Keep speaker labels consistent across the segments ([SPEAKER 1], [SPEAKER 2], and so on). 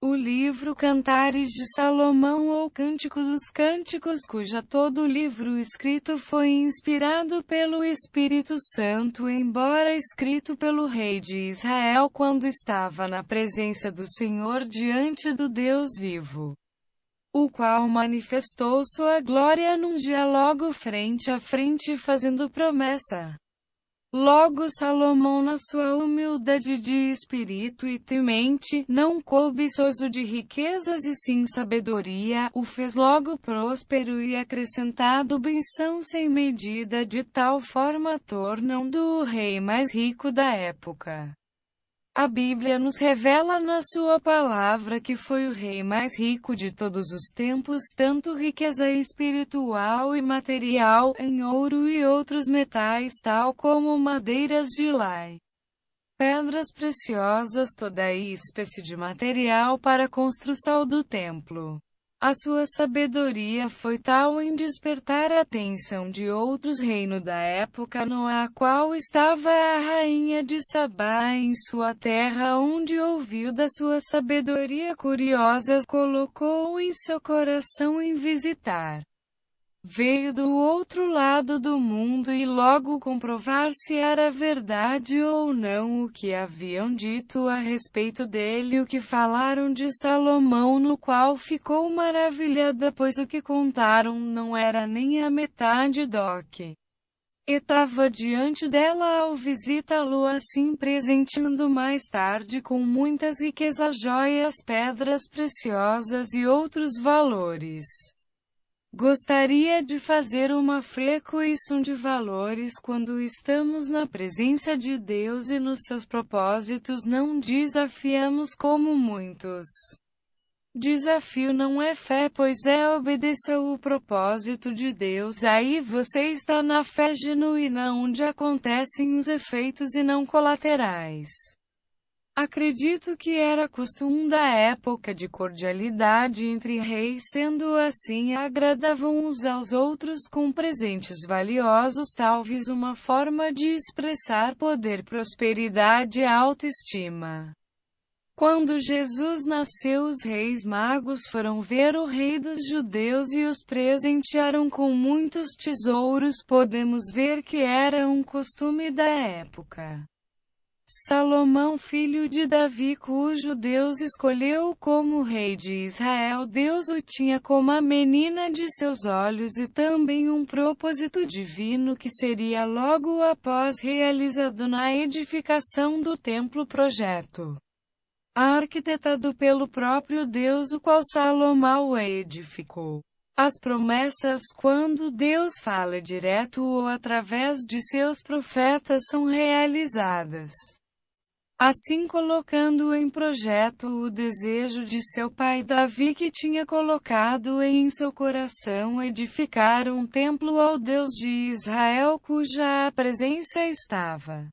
[SPEAKER 1] O livro Cantares de Salomão ou Cântico dos Cânticos, cuja todo o livro escrito foi inspirado pelo Espírito Santo, embora escrito pelo rei de Israel quando estava na presença do Senhor diante do Deus vivo, o qual manifestou sua glória num diálogo frente a frente fazendo promessa. Logo Salomão, na sua humildade de espírito e temente, não cobiçoso de riquezas e sim sabedoria, o fez logo próspero e acrescentado benção sem medida, de tal forma tornando o rei mais rico da época. A Bíblia nos revela na sua palavra que foi o rei mais rico de todos os tempos, tanto riqueza espiritual e material, em ouro e outros metais tal como madeiras de lei, pedras preciosas, toda a espécie de material para a construção do templo. A sua sabedoria foi tal em despertar a atenção de outros reinos da época no a qual estava a rainha de Sabá em sua terra, onde ouviu da sua sabedoria curiosa, colocou em seu coração em visitar. Veio do outro lado do mundo e logo comprovar se era verdade ou não o que haviam dito a respeito dele, o que falaram de Salomão, no qual ficou maravilhada, pois o que contaram não era nem a metade do que estava diante dela ao visitá-lo, assim presenteando mais tarde com muitas riquezas, joias, pedras preciosas e outros valores. Gostaria de fazer uma frequência de valores quando estamos na presença de Deus e nos seus propósitos não desafiamos como muitos. Desafio não é fé, pois é obedecer o propósito de Deus. Aí você está na fé genuína, onde acontecem os efeitos e não colaterais. Acredito que era costume da época de cordialidade entre reis, sendo assim agradavam uns aos outros com presentes valiosos, talvez uma forma de expressar poder, prosperidade e autoestima. Quando Jesus nasceu, os reis magos foram ver o rei dos judeus e os presentearam com muitos tesouros. Podemos ver que era um costume da época. Salomão, filho de Davi, cujo Deus escolheu como rei de Israel, Deus o tinha como a menina de seus olhos e também um propósito divino que seria logo após realizado na edificação do templo, projeto arquitetado pelo próprio Deus, o qual Salomão edificou. As promessas, quando Deus fala direto ou através de seus profetas, são realizadas. Assim, colocando em projeto o desejo de seu pai Davi, que tinha colocado em seu coração edificar um templo ao Deus de Israel, cuja presença estava.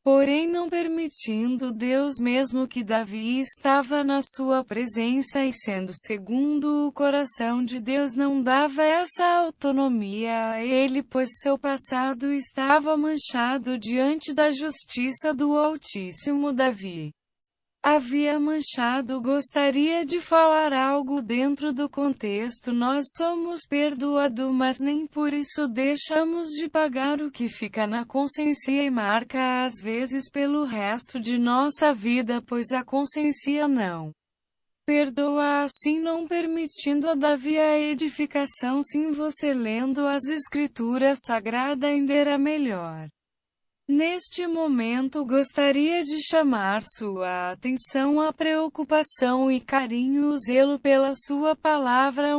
[SPEAKER 1] Porém, não permitindo Deus mesmo que Davi estava na sua presença e sendo segundo o coração de Deus não dava essa autonomia a ele, pois seu passado estava manchado diante da justiça do Altíssimo. Davi havia manchado. Gostaria de falar algo dentro do contexto. Nós somos perdoados, mas nem por isso deixamos de pagar o que fica na consciência e marca às vezes pelo resto de nossa vida, pois a consciência não perdoa, assim não permitindo a Davi a edificação. Sim, você lendo as Escrituras Sagradas ainda era melhor. Neste momento gostaria de chamar sua atenção à preocupação e carinho, o zelo pela sua palavra,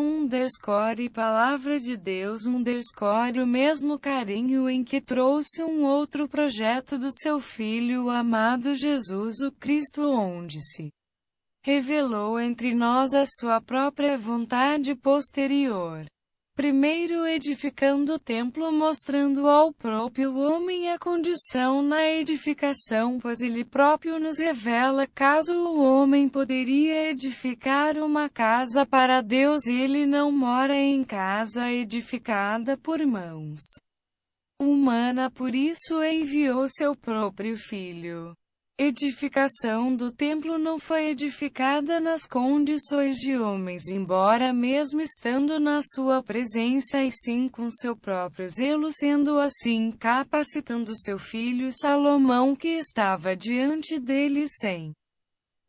[SPEAKER 1] palavra de Deus, o mesmo carinho em que trouxe um outro projeto do seu Filho amado Jesus o Cristo, onde se revelou entre nós a sua própria vontade posterior. Primeiro edificando o templo, mostrando ao próprio homem a condição na edificação, pois ele próprio nos revela caso o homem poderia edificar uma casa para Deus, ele não mora em casa edificada por mãos humanas, por isso enviou seu próprio Filho. edificação do templo não foi edificada nas condições de homens, embora mesmo estando na sua presença, e sim com seu próprio zelo, sendo assim capacitando seu filho Salomão, que estava diante dele sem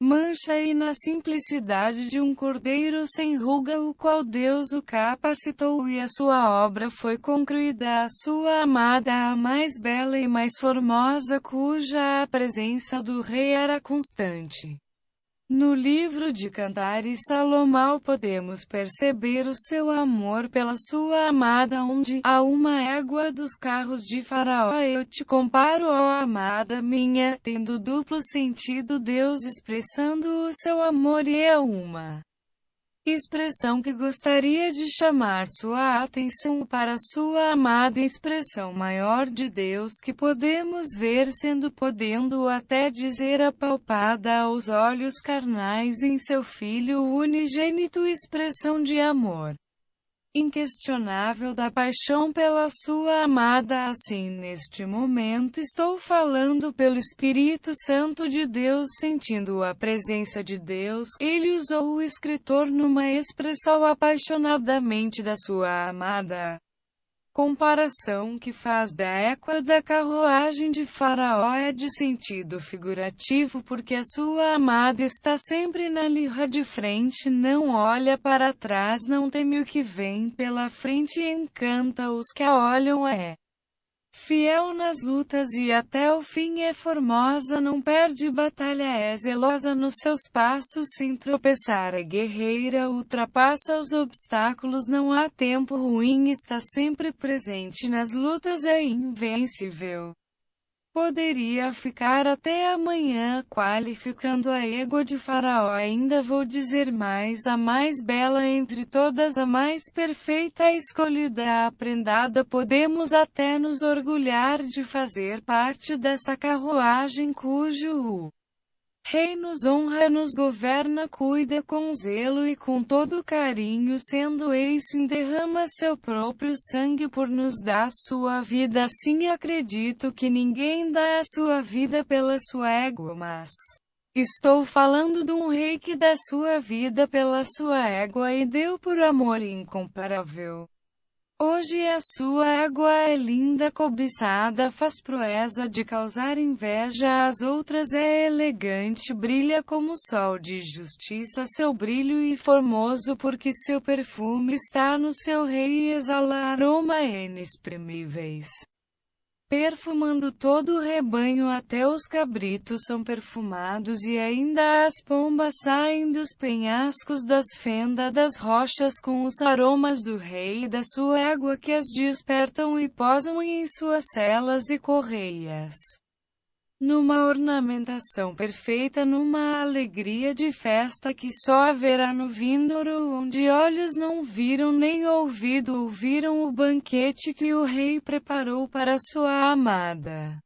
[SPEAKER 1] mancha e na simplicidade de um cordeiro sem ruga, o qual Deus o capacitou, e a sua obra foi concluída, a sua amada, a mais bela e mais formosa, cuja a presença do rei era constante. No livro de Cantares, Salomão podemos perceber o seu amor pela sua amada, onde, a uma égua dos carros de Faraó, eu te comparo, ó amada minha, tendo duplo sentido, Deus expressando o seu amor, e é uma expressão que gostaria de chamar sua atenção para sua amada, expressão maior de Deus que podemos ver, sendo podendo até dizer apalpada aos olhos carnais em seu Filho unigênito, expressão de amor inquestionável da paixão pela sua amada. Assim, neste momento estou falando pelo Espírito Santo de Deus, sentindo a presença de Deus. Ele usou o escritor numa expressão apaixonadamente da sua amada. Comparação que faz da égua da carruagem de Faraó é de sentido figurativo, porque a sua amada está sempre na linha de frente, não olha para trás, não teme o que vem pela frente e encanta os que a olham, é fiel nas lutas e até o fim, é formosa, não perde batalha, é zelosa nos seus passos sem tropeçar, é guerreira, ultrapassa os obstáculos, não há tempo ruim, está sempre presente nas lutas, é invencível. Poderia ficar até amanhã qualificando a égua de Faraó, ainda vou dizer mais, a mais bela entre todas, a mais perfeita, a escolhida, a prendada. Podemos até nos orgulhar de fazer parte dessa carruagem cujo Rei nos honra, nos governa, cuida com zelo e com todo carinho, sendo este derrama seu próprio sangue por nos dar sua vida. Assim acredito que ninguém dá a sua vida pela sua égua, mas estou falando de um rei que dá sua vida pela sua égua e deu por amor incomparável. Hoje a sua égua é linda, cobiçada, faz proeza de causar inveja às outras, é elegante, brilha como o sol de justiça, seu brilho e formoso, porque seu perfume está no seu rei e exala aroma inexprimíveis, perfumando todo o rebanho, até os cabritos são perfumados, e ainda as pombas saem dos penhascos, das fendas das rochas, com os aromas do rei e da sua égua, que as despertam e posam em suas celas e correias. Numa ornamentação perfeita, numa alegria de festa que só haverá no vindouro, onde olhos não viram nem ouvido ouviram o banquete que o rei preparou para sua amada.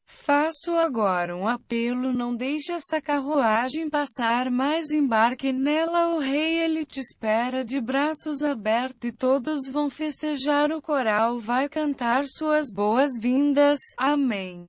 [SPEAKER 1] Faço agora um apelo, não deixe essa carruagem passar, mas embarque nela, o rei ele te espera de braços abertos, e todos vão festejar, o coral vai cantar suas boas-vindas. Amém.